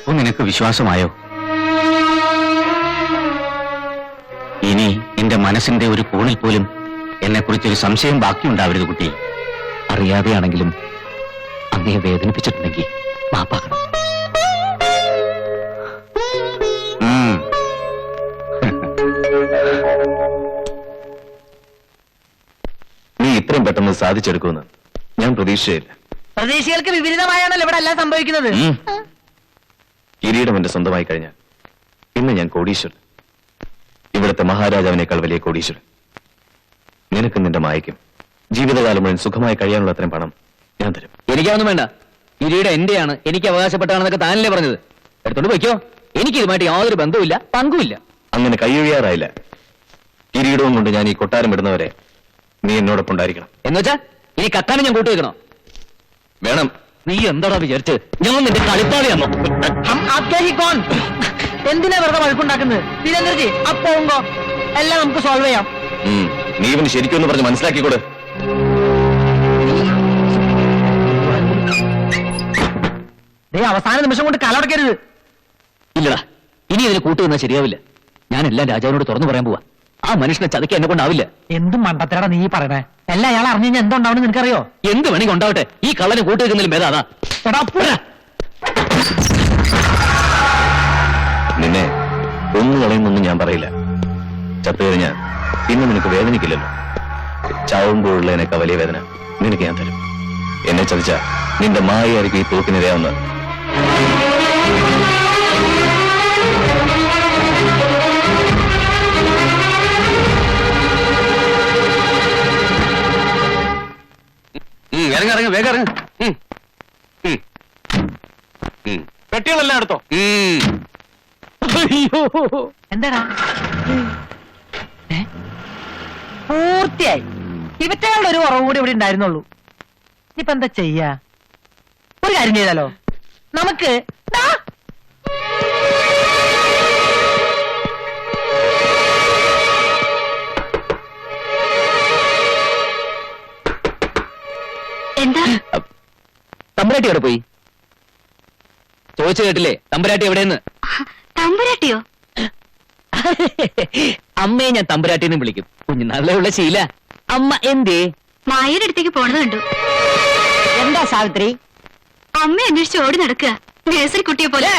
ഇപ്പൊ നിനക്ക് വിശ്വാസമായോ? ഇനി എന്റെ മനസ്സിന്റെ ഒരു കോണിൽ പോലും എന്നെക്കുറിച്ചൊരു സംശയം ബാക്കിയുണ്ടാവരുത് കുട്ടി. അറിയാതെയാണെങ്കിലും അങ്ങയെ വേദനിപ്പിച്ചിട്ടുണ്ടെങ്കിൽ മാപ്പാക്കണം. നീ ഇത്രയും പെട്ടെന്ന് സാധിച്ചെടുക്കുമെന്ന് ഞാൻ പ്രതീക്ഷയില്ല. പ്രതീക്ഷകൾക്ക് വിപരീതമായാണല്ലോ ഇവിടെ എല്ലാം സംഭവിക്കുന്നത്. കിരീടം എന്റെ സ്വന്തമായി കഴിഞ്ഞാൽ ഇന്ന് ഞാൻ കോടീശ്വരൻ, ഇവിടുത്തെ മഹാരാജാവിനേക്കാൾ വലിയ കോടീശ്വരൻ. നിനക്കും നിന്റെ മായയ്ക്കും ജീവിതകാലം മുഴുവൻ സുഖമായി കഴിയാനുള്ള അത്രയും പണം ഞാൻ തരും. എനിക്കൊന്നും വേണ്ട. കിരീടം എന്റെയാണ്, എനിക്ക് അവകാശപ്പെട്ടാണെന്നൊക്കെ താനല്ലേ പറഞ്ഞത്. എടുത്തോണ്ട് പോയിക്കോ. എനിക്ക് ഇതുമായിട്ട് യാതൊരു ബന്ധവുമില്ല, പങ്കുമില്ല. അങ്ങനെ കൈയൊഴിയാറായില്ല. കിരീടവും കൊണ്ട് ഞാൻ ഈ കൊട്ടാരം വിടുന്നവരെ നീ എന്നോടൊപ്പം ഉണ്ടായിരിക്കണം. എന്നുവെച്ചാ ഇനി കത്താനും ഞാൻ കൂട്ടുവെക്കണോ? വേണം. നീ എന്താടാ വിചാരിച്ച് ഞാൻ നിന്റെ കളിപ്പാളിയാണോ? എന്തിനാ വെറുതെ വഴക്കുണ്ടാക്കുന്നത്? വീരേന്ദ്രജി അപ്പോങ്കോ എല്ലാം നമുക്ക് സോൾവ് ചെയ്യാം. നീ ഇവന് ശരിക്കും പറഞ്ഞ് മനസ്സിലാക്കിക്കൂടെ? അവസാന നിമിഷം കൊണ്ട് കലടക്കരുത്. ഇല്ലടാ, ഇനി ഇതിന് കൂട്ടുവന്നാൽ ശരിയാവില്ല. ഞാനെല്ലാം രാജാവിനോട് തുറന്നു പറയാൻ പോവാ. ആ മനുഷ്യനെ ചതയ്ക്ക് എന്നെ കൊണ്ടാവില്ല. എന്തും മണ്ടത്തരടാ നീ പറയണേ. എല്ലാം അയാൾ അറിഞ്ഞു കഴിഞ്ഞാൽ എന്തുണ്ടാവണെന്ന് നിനക്കറിയോ? എന്ത് വേണമെങ്കിൽ ഉണ്ടാവട്ടെ, ഈ കള്ളനെ കൂട്ടുവെക്കുന്നതിലും ഭേദം അതാ. നിന്നെ ഒന്നു കളയുന്നൊന്നും ഞാൻ പറയില്ല. ചത്തു കഴിഞ്ഞാൽ പിന്നെ നിനക്ക് വേദനിക്കില്ലല്ലോ. ചാവുമ്പോഴുള്ളതിനേക്കാൾ വലിയ വേദന നിനക്ക് ഞാൻ തരും. എന്നെ ചതിച്ച നിന്റെ മായയായിരിക്കും ഈ തോക്കിനിരയാവുന്ന. ഇറങ്ങ വേഗം ഇറങ്ങ. പെട്ടികളെല്ലാം എടുത്തോ. എന്താടാ പൂർത്തിയായി. ഇവറ്റകളുടെ ഒരു കുറവ് കൂടി ഇവിടെ ഉണ്ടായിരുന്നുള്ളൂ. ഇനിയിപ്പോ എന്താ ചെയ്യാ? ഒരു കാര്യം ചെയ്താലോ നമുക്ക്. എന്താ? തമ്പുരാട്ടി എവിടെ പോയി? ചോദിച്ചു കേട്ടില്ലേ തമ്പുരാട്ടി എവിടെയെന്ന്? തമ്പുരാട്ടിയോ? അമ്മയെ ഞാൻ തമ്പുരാട്ടിന്ന് വിളിക്കും. കുഞ്ഞുനാളിലെ ഉള്ള ശീല. അമ്മ എന്തേ? മായയുടെ അടുത്തേക്ക് പോണത് കണ്ടു. എന്താ സാവിത്രി? അമ്മ അന്വേഷിച്ച് ഓടി നടക്കുക, നേഴ്സറി കുട്ടിയെ പോലെ.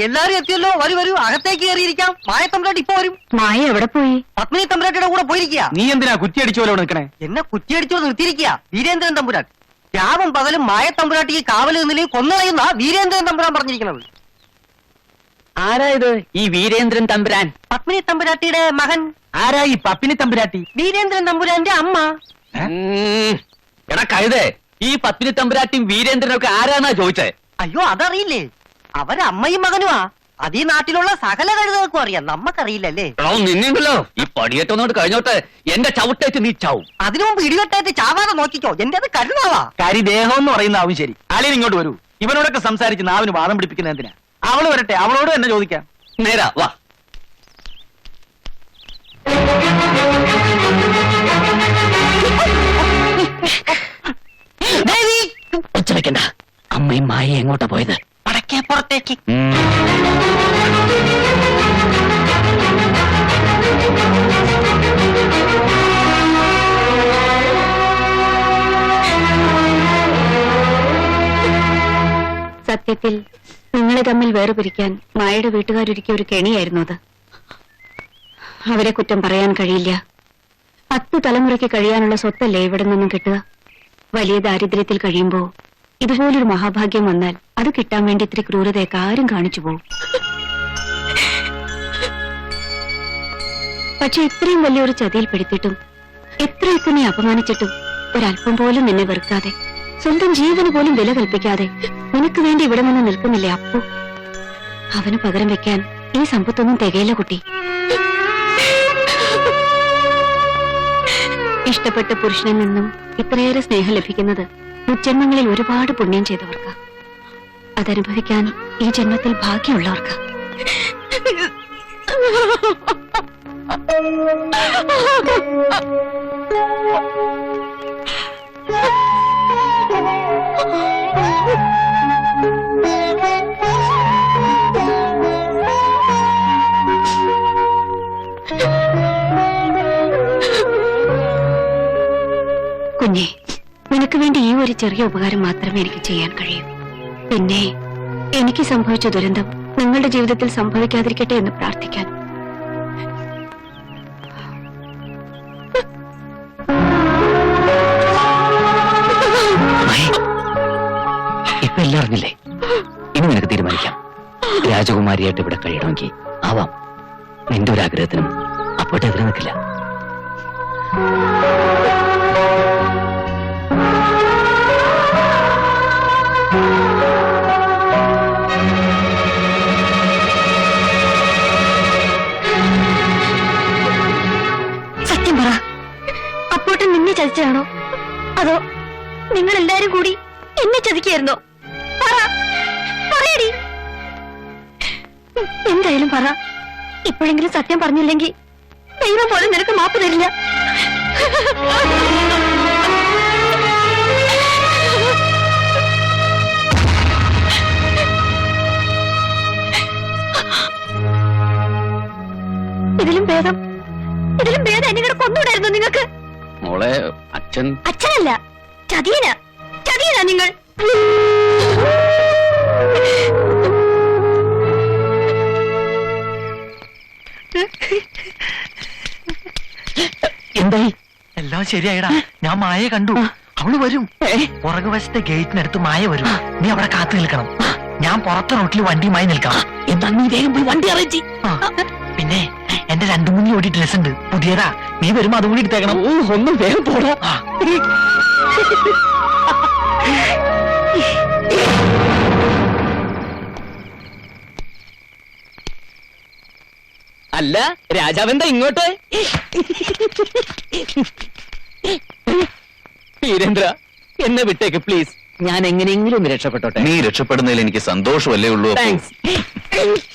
എല്ലാരും എത്തിയല്ലോ. വരൂ വരൂ, അകത്തേക്ക് കയറിയിരിക്കാം. മായ തമ്പുരാട്ടി ഇപ്പൊ വരും. മായ എവിടെ പോയി? പത്മിനി തമ്പുരാട്ടിയുടെ കൂടെ പോയിരിക്കുക. നീ എന്തിനാ കുറ്റിയടിച്ചോലോ നിൽക്കണേ? എന്നെ കുറ്റിയടിച്ചോ നിർത്തിയിരിക്കുക വീരേന്ദ്രൻ തമ്പുരാൻ. രാവും പകലും മായ തമ്പുരാട്ടിക്ക് കാവല് നിന്നിലേക്ക് കൊന്നുകളയുന്ന വീരേന്ദ്രൻ തമ്പുരാൻ പറഞ്ഞിരിക്കുന്നത്. ആരാ ഇത് ഈ വീരേന്ദ്രൻ തമ്പുരാൻ? പത്മിനി തമ്പുരാട്ടിയുടെ മകൻ. ആരാ ഈ പപ്പിനി തമ്പുരാട്ടി? വീരേന്ദ്രൻ തമ്പുരാന്റെ അമ്മ. എടാ കഴുതേ, ഈ പത്മിനി തമ്പുരാട്ടിയും വീരേന്ദ്രനൊക്കെ ആരാന്നാ ചോദിച്ചേ? അയ്യോ അതറിയില്ലേ? അവരമ്മയും മകനുമാ. അത് ഈ നാട്ടിലുള്ള സകല കഴുതകൾക്കും അറിയാം, നമ്മക്കറിയില്ലല്ലേ? നിന്നുണ്ടല്ലോ ഈ പടിയേറ്റൊന്നോട്ട് കഴിഞ്ഞോട്ടെ. എന്റെ ചവിട്ടേറ്റ് നീ ചാവും. അതിനു മുമ്പ് ഇടിവെട്ടായിട്ട് ചാവാതെ നോക്കിക്കോ. എന്റെ അത് കരുതാവാ. കരിദേഹം എന്ന് പറയുന്ന ആവും ശരി. അളിയൻ ഇങ്ങോട്ട് വരൂ. ഇവനോടൊക്കെ സംസാരിച്ച് നാവിന് വാദം പിടിപ്പിക്കുന്ന എന്തിനാ? അവള് വരട്ടെ, അവളോട് തന്നെ ചോദിക്കാം. നേരാ വാ. ഒച്ച വെക്കണ്ട. അമ്മയും മായ എങ്ങോട്ടാ പോയത്? പടക്കേ പുറത്തേക്ക്. സത്യത്തിൽ നിങ്ങളെ തമ്മിൽ വേർപിരിക്കാൻ മായയുടെ വീട്ടുകാരൊരുക്കിയ ഒരു കെണിയായിരുന്നു അത്. അവരെ കുറ്റം പറയാൻ കഴിയില്ല. 10 തലമുറയ്ക്ക് കഴിയാനുള്ള സ്വത്തല്ലേ ഇവിടെ നിന്നും കിട്ടുക. വലിയ ദാരിദ്ര്യത്തിൽ കഴിയുമ്പോ ഇതുപോലൊരു മഹാഭാഗ്യം വന്നാൽ അത് കിട്ടാൻ വേണ്ടി ഇത്തിരി ക്രൂരതയൊക്കെ ആരും കാണിച്ചു പോകും. പക്ഷെ ഇത്രയും വലിയൊരു ചതിയിൽ പെടുത്തിയിട്ടും എത്രയൊക്കെ നീ അപമാനിച്ചിട്ടും ഒരല്പം പോലും നിന്നെ വെറുക്കാതെ, സ്വന്തം ജീവന് പോലും വില കൽപ്പിക്കാതെ നിനക്ക് വേണ്ടി ഇവിടെ നിന്ന് നിൽക്കുന്നില്ലേ അപ്പു? അവന് പകരം വെക്കാൻ ഈ സമ്പത്തൊന്നും തികയില്ല കുട്ടി. ഇഷ്ടപ്പെട്ട പുരുഷനിൽ നിന്നും ഇത്രയേറെ സ്നേഹം ലഭിക്കുന്നത് മുജ്ജന്മങ്ങളിൽ ഒരുപാട് പുണ്യം ചെയ്തവർക്ക്, അതനുഭവിക്കാൻ ഈ ജന്മത്തിൽ ഭാഗ്യമുള്ളവർക്ക്. കുഞ്ഞെ, നിനക്ക് വേണ്ടി ഈ ഒരു ചെറിയ ഉപകാരം മാത്രമേ എനിക്ക് ചെയ്യാൻ കഴിയൂ. പിന്നെ എനിക്ക് സംഭവിച്ച ദുരന്തം നിങ്ങളുടെ ജീവിതത്തിൽ സംഭവിക്കാതിരിക്കട്ടെ എന്ന് പ്രാർത്ഥിക്കാൻ. ഇപ്പൊ എല്ലാം അറിഞ്ഞില്ലേ? ഇനി നിനക്ക് തീരുമാനിക്കാം. രാജകുമാരിയായിട്ട് ഇവിടെ കഴിയണമെങ്കിൽ ആവാം. നിന്റെ ഒരു ആഗ്രഹത്തിനും അപ്പോട്ടെ എതിരെ നിൽക്കില്ല. സത്യം പറ, അപ്പോട്ടൻ നിന്നെ ചതിച്ചാണോ അതോ നിങ്ങൾ എല്ലാരും കൂടി എന്നെ ചതിക്കായിരുന്നോ? പറയടി, എന്തായാലും പറ. ഇപ്പോഴെങ്കിലും സത്യം പറഞ്ഞില്ലെങ്കിൽ ദൈവം പോലും നിനക്ക് മാപ്പ് തരില്ല. ഇതിലും ഭേദം എന്നെ കൊന്നുകൂടായിരുന്നു നിങ്ങൾക്ക്. മോളെ, അച്ഛനല്ല, ചതിയനാ നിങ്ങൾ. എന്തായി? എല്ലാം ശരിയായിടാ. ഞാൻ മായയെ കണ്ടു. അവള് വരും. പുറകുവശത്തെ ഗേറ്റിനടുത്ത് മായ വരും. നീ അവിടെ കാത്തു നിൽക്കണം. ഞാൻ പുറത്തെ റോട്ടിൽ വണ്ടിയുമായി നിൽക്കാം. എന്താ നീ വേഗം പോയി വണ്ടി അറിയിച്ചി. പിന്നെ എന്റെ 2-3 ജോഡി ഡ്രസ് ഉണ്ട്, പുതിയതാ. നീ വരുമ്പോ അതും കൂടി എടുത്തേക്കണം. ഒന്നും വേഗം പോടാ. അല്ല, രാജാവെന്താ ഇങ്ങോട്ട്? വീരേന്ദ്ര, എന്നെ വിട്ടേക്ക് പ്ലീസ്. ഞാൻ എങ്ങനെയെങ്കിലും ഒന്ന് രക്ഷപ്പെട്ടോട്ടെ. നീ രക്ഷപ്പെടുന്നതിൽ എനിക്ക് സന്തോഷമല്ലേ ഉള്ളൂ. താങ്ക്സ്.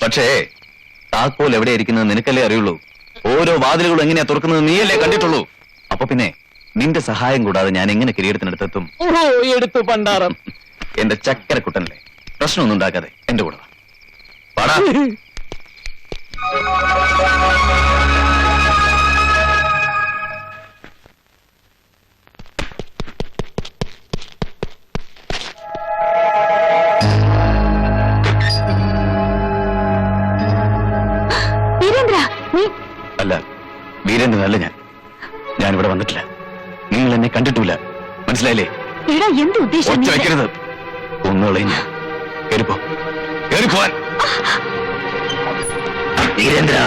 പക്ഷേ താക്കോൽ എവിടെയായിരിക്കുന്നത് നിനക്കല്ലേ അറിയുള്ളൂ. ഓരോ വാതിലുകളും എങ്ങനെയാ തുറക്കുന്നത് നീയല്ലേ കണ്ടിട്ടുള്ളൂ. അപ്പൊ പിന്നെ നിന്റെ സഹായം കൂടാതെ ഞാൻ എങ്ങനെ കിരീടത്തിനടുത്തെത്തും? ഓ, എടുത്തു പണ്ടാറം. എന്റെ ചക്കരക്കുട്ടനല്ലേ, പ്രശ്നമൊന്നും ഉണ്ടാക്കാതെ എന്റെ കൂടെ വാ. വാടാ. അല്ല, വീരേന്ദ്രനല്ല ഞാനിവിടെ വന്നിട്ടില്ല. നിങ്ങൾ എന്നെ കണ്ടിട്ടില്ല, മനസ്സിലായില്ലേ? എന്ത് ഉദ്ദേശം? ഒച്ച വയ്ക്കരുത്. ഒന്നുകളെ ഞാൻ കേറിപ്പോവാൻ. വീരേന്ദ്ര,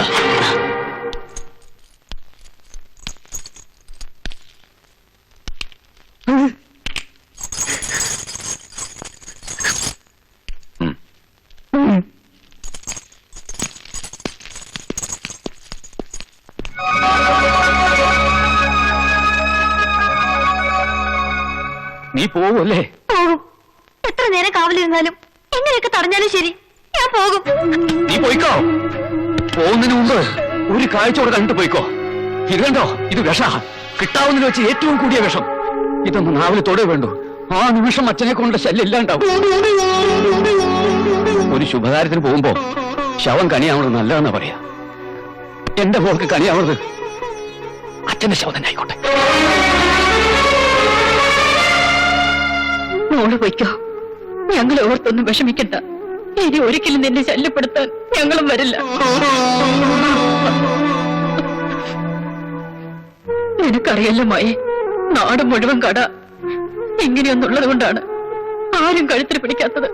നീ പോവല്ലേ? പോകും. എത്ര നേരം കാവലിരുന്നാലും എങ്ങനെയൊക്കെ തടഞ്ഞാലും ശരി, ഞാൻ പോകും. നീ പോയിക്കോ. പോകുന്നതിന് മുമ്പ് ഒരു കാഴ്ചയോടെ കണ്ടിട്ട് പോയിക്കോ. ഇത് കണ്ടോ, ഇത് വിഷ. കിട്ടാവുന്നതിൽ വെച്ച് ഏറ്റവും കൂടിയ വിഷം. ഇതൊന്നും നാവിൽ തൊടേ വേണ്ടു. ആ നിമിഷം അച്ഛനെ കൊണ്ട് ശല്യം ഇല്ലാണ്ടാവും. ഒരു ശുഭകാര്യത്തിന് പോകുമ്പോ ശവം കണിയാവണത് നല്ലതെന്നാ പറയാ. എന്റെ മോൾക്ക് കണിയാവണത് അച്ഛന്റെ ശവം തന്നെ ആയിക്കോട്ടെ. മോള് പൊയ്ക്കോ. ഞങ്ങളെ ഓർത്തൊന്നും വിഷമിക്കണ്ട. ഇനി ഒരിക്കലും നിന്നെ ശല്യപ്പെടുത്താൻ ഞങ്ങളും വരില്ല. നിനക്കറിയല്ലോ മായ, നാട് മുഴുവൻ കട ഇങ്ങനെയൊന്നുള്ളത് കൊണ്ടാണ് ആരും കഴുത്തിൽ പിടിക്കാത്തത്.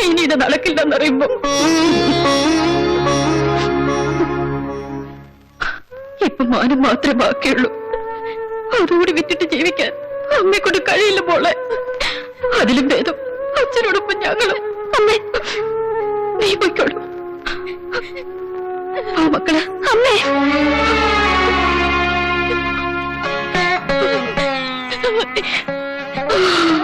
ഇനി ഇത് നടക്കില്ലെന്നറിയുമ്പോ ഇപ്പൊ മാനം മാത്രമേ ബാക്കിയുള്ളൂ. അതുകൂടി വിറ്റിട്ട് ജീവിക്കാൻ അമ്മയെക്കൊണ്ട് കഴിയില്ല മോളെ. അതിലും ഭേദം അച്ഛനോടൊപ്പം ഞങ്ങളും. അമ്മേ, നീ പൊയ്ക്കോളൂ. ആ മക്കളെ, അമ്മേ. Oh